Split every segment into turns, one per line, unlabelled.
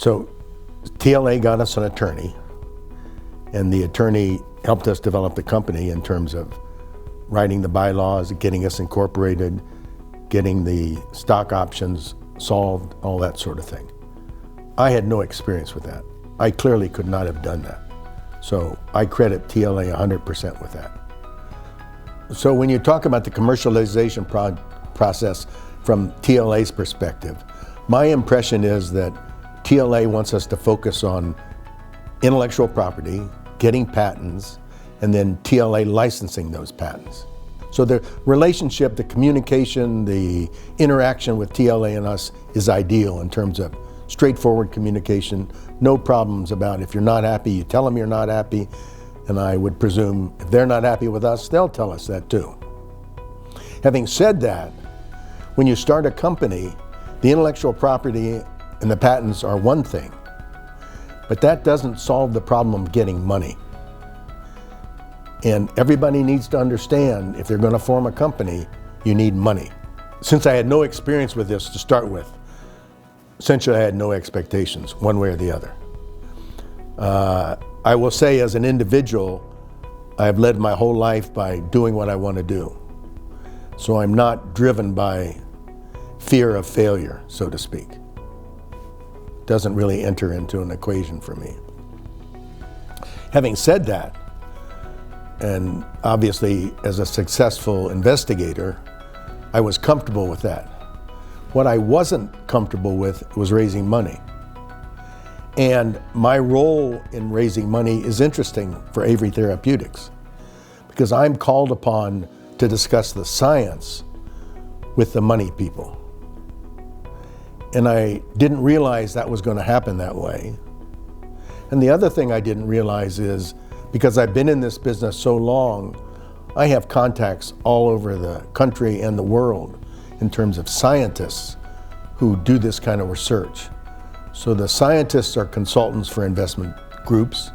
So TLA got us an attorney, and the attorney helped us develop the company in terms of writing the bylaws, getting us incorporated, getting the stock options solved, all that sort of thing. I had no experience with that. I clearly could not have done that. So I credit TLA 100% with that. So when you talk about the commercialization process from TLA's perspective, my impression is that TLA wants us to focus on intellectual property, getting patents, and then TLA licensing those patents. So the relationship, the communication, the interaction with TLA and us is ideal in terms of straightforward communication, no problems about if you're not happy, you tell them you're not happy, and I would presume if they're not happy with us, they'll tell us that too. Having said that, when you start a company, the intellectual property and the patents are one thing, but that doesn't solve the problem of getting money. And everybody needs to understand, if they're going to form a company, you need money. Since I had no experience with this to start with, essentially I had no expectations, one way or the other. I will say, as an individual, I've led my whole life by doing what I want to do. So I'm not driven by fear of failure, so to speak. Doesn't really enter into an equation for me. Having said that, and obviously as a successful investigator, I was comfortable with that. What I wasn't comfortable with was raising money. And my role in raising money is interesting for Avery Therapeutics because I'm called upon to discuss the science with the money people. And I didn't realize that was going to happen that way. And the other thing I didn't realize is, because I've been in this business so long, I have contacts all over the country and the world in terms of scientists who do this kind of research. So the scientists are consultants for investment groups,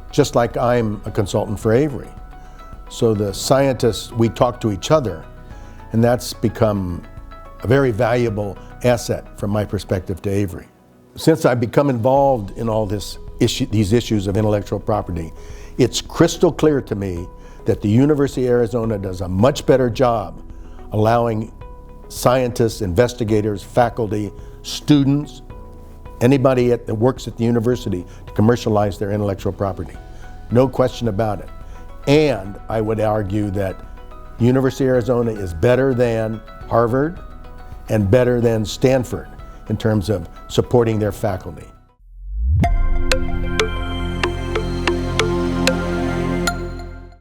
just like I'm a consultant for Avery. So the scientists, we talk to each other, and that's become a very valuable asset from my perspective to Avery. Since I've become involved in all these issues of intellectual property, it's crystal clear to me that the University of Arizona does a much better job allowing scientists, investigators, faculty, students, anybody that works at the university to commercialize their intellectual property. No question about it. And I would argue that the University of Arizona is better than Harvard and better than Stanford in terms of supporting their faculty.